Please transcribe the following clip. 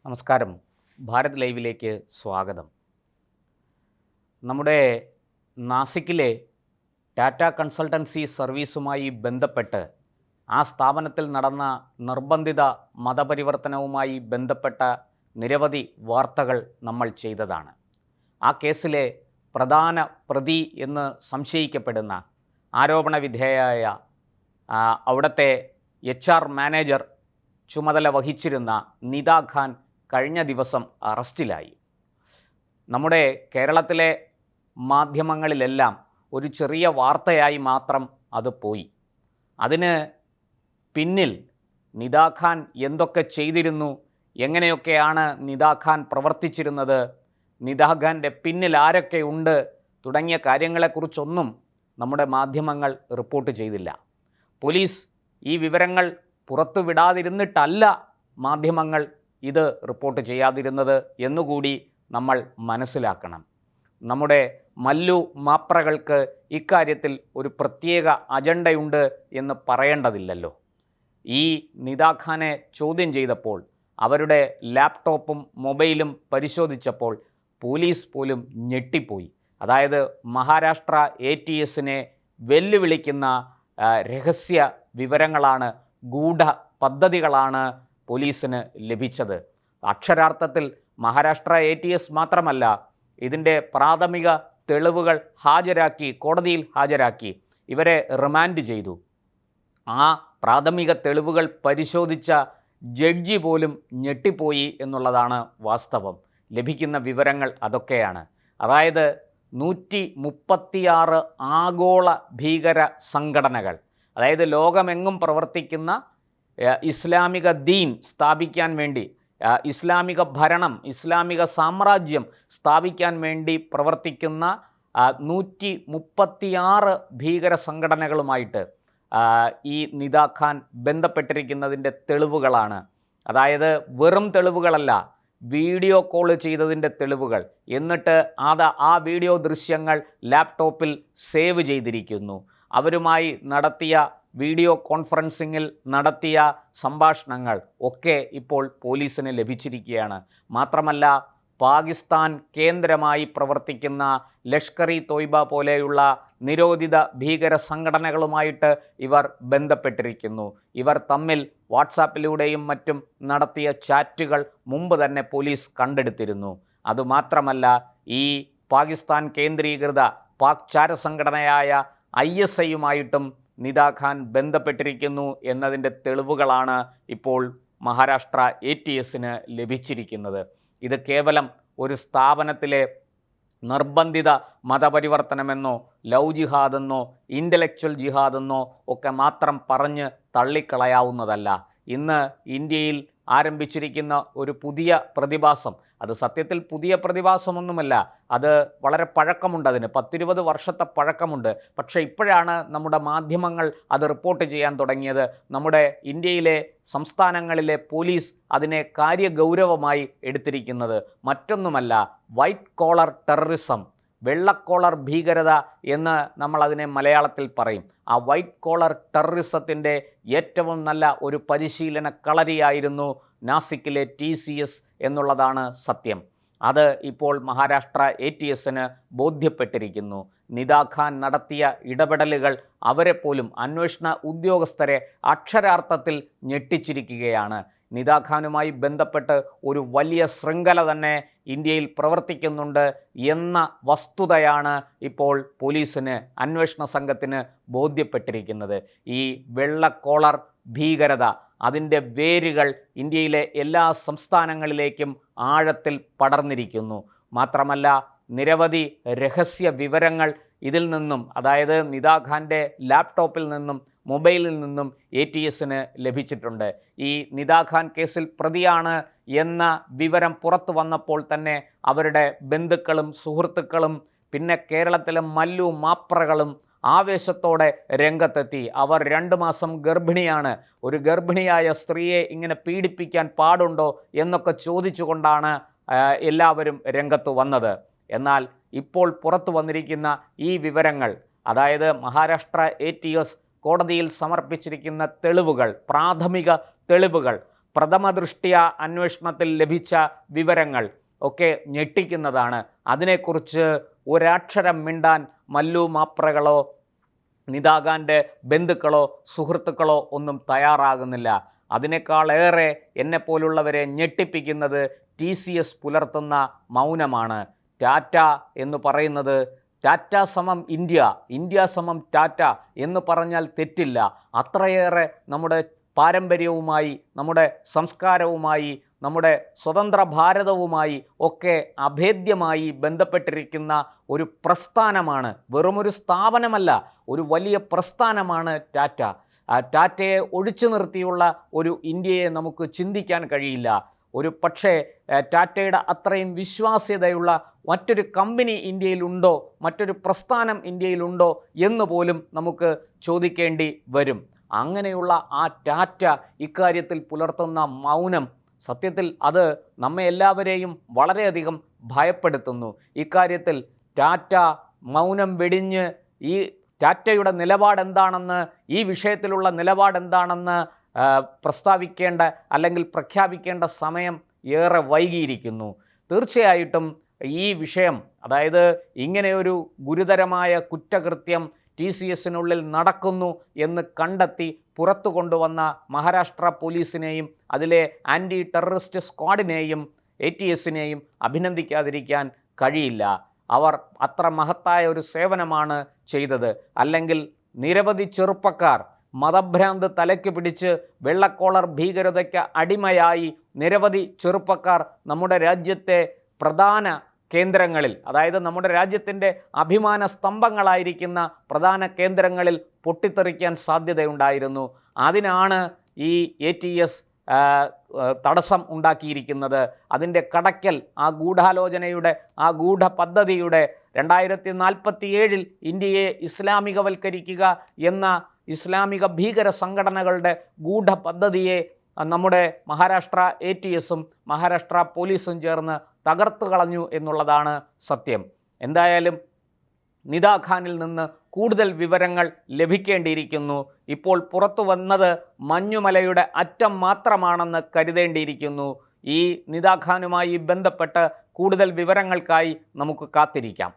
നമസ്കാരം. ഭാരത് ലൈവിലേക്ക് സ്വാഗതം. നമ്മുടെ നാസിക്കിലെ ടാറ്റ കൺസൾട്ടൻസി സർവീസുമായി ബന്ധപ്പെട്ട് ആ സ്ഥാപനത്തിൽ നടന്ന നിർബന്ധിത മതപരിവർത്തനവുമായി ബന്ധപ്പെട്ട നിരവധി വാർത്തകൾ നമ്മൾ ചെയ്തതാണ്. ആ കേസിലെ പ്രധാന പ്രതി എന്ന് സംശയിക്കപ്പെടുന്ന ആരോപണ വിധേയയായ അവിടുത്തെ HR മാനേജർ ചുമതല വഹിച്ചിരുന്ന നിദ ഖാൻ കഴിഞ്ഞ ദിവസം അറസ്റ്റിലായി. നമ്മുടെ കേരളത്തിലെ മാധ്യമങ്ങളിലെല്ലാം ഒരു ചെറിയ വാർത്തയായി മാത്രം അത് പോയി. അതിന് പിന്നിൽ നിദ ഖാൻ എന്തൊക്കെ ചെയ്തിരുന്നു, എങ്ങനെയൊക്കെയാണ് നിദ ഖാൻ പ്രവർത്തിച്ചിരുന്നത്, നിദ ഖാൻ്റെ പിന്നിൽ ആരൊക്കെ ഉണ്ട് തുടങ്ങിയ കാര്യങ്ങളെക്കുറിച്ചൊന്നും നമ്മുടെ മാധ്യമങ്ങൾ റിപ്പോർട്ട് ചെയ്തില്ല. പോലീസ് ഈ വിവരങ്ങൾ പുറത്തുവിടാതിരുന്നിട്ടല്ല മാധ്യമങ്ങൾ ഇത് റിപ്പോർട്ട് ചെയ്യാതിരുന്നത് എന്നുകൂടി നമ്മൾ മനസ്സിലാക്കണം. നമ്മുടെ മല്ലു മാപ്രകൾക്ക് ഇക്കാര്യത്തിൽ ഒരു പ്രത്യേക അജണ്ടയുണ്ട് എന്ന് പറയേണ്ടതില്ലല്ലോ. ഈ നിദ ഖാനെ ചോദ്യം ചെയ്തപ്പോൾ അവരുടെ ലാപ്ടോപ്പും മൊബൈലും പരിശോധിച്ചപ്പോൾ പോലീസ് പോലും ഞെട്ടിപ്പോയി. അതായത് മഹാരാഷ്ട്ര ATSനെ വെല്ലുവിളിക്കുന്ന രഹസ്യ വിവരങ്ങളാണ്, ഗൂഢ പദ്ധതികളാണ് പോലീസിന് ലഭിച്ചത്. അക്ഷരാർത്ഥത്തിൽ മഹാരാഷ്ട്ര ATS മാത്രമല്ല, ഇതിൻ്റെ പ്രാഥമിക തെളിവുകൾ കോടതിയിൽ ഹാജരാക്കി ഇവരെ റിമാൻഡ് ചെയ്തു. ആ പ്രാഥമിക തെളിവുകൾ പരിശോധിച്ച ജഡ്ജി പോലും ഞെട്ടിപ്പോയി എന്നുള്ളതാണ് വാസ്തവം. ലഭിക്കുന്ന വിവരങ്ങൾ അതൊക്കെയാണ്. അതായത് 136 ആഗോള ഭീകര സംഘടനകൾ, അതായത് ലോകമെങ്ങും പ്രവർത്തിക്കുന്ന ഇസ്ലാമിക ദീൻ സ്ഥാപിക്കാൻ വേണ്ടി, ഇസ്ലാമിക ഭരണം, ഇസ്ലാമിക സാമ്രാജ്യം സ്ഥാപിക്കാൻ വേണ്ടി പ്രവർത്തിക്കുന്ന 136 ഭീകര സംഘടനകളുമായിട്ട് ഈ നിദ ഖാൻ ബന്ധപ്പെട്ടിരിക്കുന്നതിൻ്റെ തെളിവുകളാണ്. അതായത് വെറും തെളിവുകളല്ല, വീഡിയോ കോൾ ചെയ്തതിൻ്റെ തെളിവുകൾ. എന്നിട്ട് ആ വീഡിയോ ദൃശ്യങ്ങൾ ലാപ്ടോപ്പിൽ സേവ് ചെയ്തിരിക്കുന്നു. അവരുമായി നടത്തിയ വീഡിയോ കോൺഫറൻസിങ്ങിൽ നടത്തിയ സംഭാഷണങ്ങൾ ഒക്കെ ഇപ്പോൾ പോലീസിന് ലഭിച്ചിരിക്കുകയാണ്. മാത്രമല്ല, പാകിസ്ഥാൻ കേന്ദ്രമായി പ്രവർത്തിക്കുന്ന ലഷ്കർ-ഇ-തോയ്ബ പോലെയുള്ള നിരോധിത ഭീകര സംഘടനകളുമായിട്ട് ഇവർ ബന്ധപ്പെട്ടിരിക്കുന്നു. ഇവർ തമ്മിൽ വാട്സാപ്പിലൂടെയും മറ്റും നടത്തിയ ചാറ്റുകൾ മുമ്പ് തന്നെ പോലീസ് കണ്ടെടുത്തിരുന്നു. അതുമാത്രമല്ല, ഈ പാകിസ്ഥാൻ കേന്ദ്രീകൃത പാക് ചാരസംഘടനയായ ISIയുമായിട്ടും നിദ ഖാൻ ബന്ധപ്പെട്ടിരിക്കുന്നു എന്നതിൻ്റെ തെളിവുകളാണ് ഇപ്പോൾ മഹാരാഷ്ട്ര ATSന് ലഭിച്ചിരിക്കുന്നത്. ഇത് കേവലം ഒരു സ്ഥാപനത്തിലെ നിർബന്ധിത മതപരിവർത്തനമെന്നോ ലവ് ജിഹാദെന്നോ ഇൻ്റലക്ച്വൽ ജിഹാദെന്നോ ഒക്കെ മാത്രം പറഞ്ഞ് തള്ളിക്കളയാവുന്നതല്ല. ഇന്ന് ഇന്ത്യയിൽ ആരംഭിച്ചിരിക്കുന്ന ഒരു പുതിയ പ്രതിഭാസം, അത് സത്യത്തിൽ പുതിയ പ്രതിഭാസമൊന്നുമല്ല, അത് വളരെ പഴക്കമുണ്ട്, അതിന് 10-20 വർഷത്തെ പഴക്കമുണ്ട്. പക്ഷേ ഇപ്പോഴാണ് നമ്മുടെ മാധ്യമങ്ങൾ അത് റിപ്പോർട്ട് ചെയ്യാൻ തുടങ്ങിയത്. നമ്മുടെ ഇന്ത്യയിലെ സംസ്ഥാനങ്ങളിലെ പോലീസ് അതിനെ കാര്യഗൗരവമായി എടുത്തിരിക്കുന്നത്. മറ്റൊന്നുമല്ല, വൈറ്റ് കോളർ ടെററിസം, വെള്ളക്കോളർ ഭീകരത എന്ന് നമ്മളതിനെ മലയാളത്തിൽ പറയും. ആ വൈറ്റ് കോളർ ടെററിസത്തിൻ്റെ ഏറ്റവും നല്ല ഒരു പരിശീലന കളരിയായിരുന്നു നാസിക്കിലെ TCS എന്നുള്ളതാണ് സത്യം. അത് ഇപ്പോൾ മഹാരാഷ്ട്ര ATSന് ബോധ്യപ്പെട്ടിരിക്കുന്നു. നിദ ഖാൻ നടത്തിയ ഇടപെടലുകൾ അവരെ പോലും, അന്വേഷണ ഉദ്യോഗസ്ഥരെ അക്ഷരാർത്ഥത്തിൽ ഞെട്ടിച്ചിരിക്കുകയാണ്. നിദ ഖാനുമായി ബന്ധപ്പെട്ട് ഒരു വലിയ ശൃംഖല തന്നെ ഇന്ത്യയിൽ പ്രവർത്തിക്കുന്നുണ്ട് എന്ന വസ്തുതയാണ് ഇപ്പോൾ പോലീസിന്, അന്വേഷണ സംഘത്തിന് ബോധ്യപ്പെട്ടിരിക്കുന്നത്. ഈ വെള്ളക്കോളർ ഭീകരത, അതിൻ്റെ വേരുകൾ ഇന്ത്യയിലെ എല്ലാ സംസ്ഥാനങ്ങളിലേക്കും ആഴത്തിൽ പടർന്നിരിക്കുന്നു. മാത്രമല്ല, നിരവധി രഹസ്യ വിവരങ്ങൾ ഇതിൽ നിന്നും, അതായത് നിദ ഖാൻ്റെ ലാപ്ടോപ്പിൽ നിന്നും മൊബൈലിൽ നിന്നും ATSന് ലഭിച്ചിട്ടുണ്ട്. ഈ നിദ ഖാൻ കേസിൽ പ്രതിയാണ് എന്ന വിവരം പുറത്തു വന്നപ്പോൾ തന്നെ അവരുടെ ബന്ധുക്കളും സുഹൃത്തുക്കളും പിന്നെ കേരളത്തിലെ മല്ലു മാപ്രകളും ആവേശത്തോടെ രംഗത്തെത്തി. അവർ 2 മാസം ഗർഭിണിയാണ്, ഒരു ഗർഭിണിയായ സ്ത്രീയെ ഇങ്ങനെ പീഡിപ്പിക്കാൻ പാടുണ്ടോ എന്നൊക്കെ ചോദിച്ചുകൊണ്ടാണ് എല്ലാവരും രംഗത്ത് വന്നത്. എന്നാൽ ഇപ്പോൾ പുറത്തു വന്നിരിക്കുന്ന ഈ വിവരങ്ങൾ, അതായത് മഹാരാഷ്ട്ര ATS കോടതിയിൽ സമർപ്പിച്ചിരിക്കുന്ന തെളിവുകൾ, പ്രാഥമിക തെളിവുകൾ പ്രഥമദൃഷ്ട്യ അന്വേഷണത്തിൽ ലഭിച്ച വിവരങ്ങൾ ഒക്കെ ഞെട്ടിക്കുന്നതാണ്. അതിനെക്കുറിച്ച് ഒരക്ഷരം മിണ്ടാൻ മല്ലു മാപ്രകളോ നിദാ ഖാൻ്റെ ബന്ധുക്കളോ സുഹൃത്തുക്കളോ ഒന്നും തയ്യാറാകുന്നില്ല. അതിനേക്കാളേറെ എന്നെപ്പോലുള്ളവരെ ഞെട്ടിപ്പിക്കുന്നത് TCS പുലർത്തുന്ന മൗനമാണ്. ടാറ്റ എന്ന് പറയുന്നത് ടാറ്റ സമം ഇന്ത്യ, ഇന്ത്യ സമം ടാറ്റ എന്ന് പറഞ്ഞാൽ തെറ്റില്ല. അത്രയേറെ നമ്മുടെ പാരമ്പര്യവുമായി, നമ്മുടെ സംസ്കാരവുമായി, നമ്മുടെ സ്വതന്ത്ര ഭാരതവുമായി ഒക്കെ അഭേദ്യമായി ബന്ധപ്പെട്ടിരിക്കുന്ന ഒരു പ്രസ്ഥാനമാണ്. വെറുമൊരു സ്ഥാപനമല്ല, ഒരു വലിയ പ്രസ്ഥാനമാണ് ടാറ്റ. ടാറ്റയെ ഒഴിച്ചു നിർത്തിയുള്ള ഒരു ഇന്ത്യയെ നമുക്ക് ചിന്തിക്കാൻ കഴിയില്ല. ഒരു പക്ഷേ ടാറ്റയുടെ അത്രയും വിശ്വാസ്യതയുള്ള മറ്റൊരു കമ്പനി ഇന്ത്യയിലുണ്ടോ, മറ്റൊരു പ്രസ്ഥാനം ഇന്ത്യയിലുണ്ടോ എന്ന് പോലും നമുക്ക് ചോദിക്കേണ്ടി വരും. അങ്ങനെയുള്ള ആ ടാറ്റ ഇക്കാര്യത്തിൽ പുലർത്തുന്ന മൗനം, സത്യത്തിൽ അത് നമ്മെ എല്ലാവരെയും വളരെയധികം ഭയപ്പെടുത്തുന്നു. ഇക്കാര്യത്തിൽ ടാറ്റ മൗനം വെടിഞ്ഞ് ഈ ടാറ്റയുടെ നിലപാടെന്താണെന്ന്, ഈ വിഷയത്തിലുള്ള നിലപാടെന്താണെന്ന് പ്രസ്താവിക്കേണ്ട അല്ലെങ്കിൽ പ്രഖ്യാപിക്കേണ്ട സമയം ഏറെ വൈകിയിരിക്കുന്നു. തീർച്ചയായിട്ടും ഈ വിഷയം, അതായത് ഇങ്ങനെയൊരു ഗുരുതരമായ കുറ്റകൃത്യം TCSനുള്ളിൽ നടക്കുന്നു എന്ന് കണ്ടെത്തി പുറത്തു കൊണ്ടുവന്ന മഹാരാഷ്ട്ര പോലീസിനെയും അതിലെ ആൻറ്റി ടെററിസ്റ്റ് സ്ക്വാഡിനെയും ATSനെയും അഭിനന്ദിക്കാതിരിക്കാൻ കഴിയില്ല. അവർ അത്ര മഹത്തായ ഒരു സേവനമാണ് ചെയ്തത്. അല്ലെങ്കിൽ നിരവധി ചെറുപ്പക്കാർ മതഭ്രാന്ത് തലയ്ക്ക് പിടിച്ച് വെള്ളക്കോളർ ഭീകരതയ്ക്ക് അടിമയായി നിരവധി ചെറുപ്പക്കാർ നമ്മുടെ രാജ്യത്തെ പ്രധാന കേന്ദ്രങ്ങളിൽ, അതായത് നമ്മുടെ രാജ്യത്തിൻ്റെ അഭിമാന സ്തംഭങ്ങളായിരിക്കുന്ന പ്രധാന കേന്ദ്രങ്ങളിൽ പൊട്ടിത്തെറിക്കാൻ സാധ്യതയുണ്ടായിരുന്നു. അതിനാണ് ഈ ATS തടസ്സം ഉണ്ടാക്കിയിരിക്കുന്നത്. അതിൻ്റെ കടക്കൽ, ആ ഗൂഢാലോചനയുടെ, ആ ഗൂഢപദ്ധതിയുടെ 2047 ഇന്ത്യയെ ഇസ്ലാമികവൽക്കരിക്കുക എന്ന ഇസ്ലാമിക ഭീകര സംഘടനകളുടെ ഗൂഢപദ്ധതിയെ നമ്മുടെ മഹാരാഷ്ട്ര ATSും മഹാരാഷ്ട്ര പോലീസും ചേർന്ന് തകർത്തു കളഞ്ഞു എന്നുള്ളതാണ് സത്യം. എന്തായാലും നിദാ ഖാനിൽ നിന്ന് കൂടുതൽ വിവരങ്ങൾ ലഭിക്കേണ്ടിയിരിക്കുന്നു. ഇപ്പോൾ പുറത്തു വന്നത് മഞ്ഞുമലയുടെ അറ്റം മാത്രമാണെന്ന് കരുതേണ്ടിയിരിക്കുന്നു. ഈ നിദാ ഖാനുമായി ബന്ധപ്പെട്ട് കൂടുതൽ വിവരങ്ങൾക്കായി നമുക്ക് കാത്തിരിക്കാം.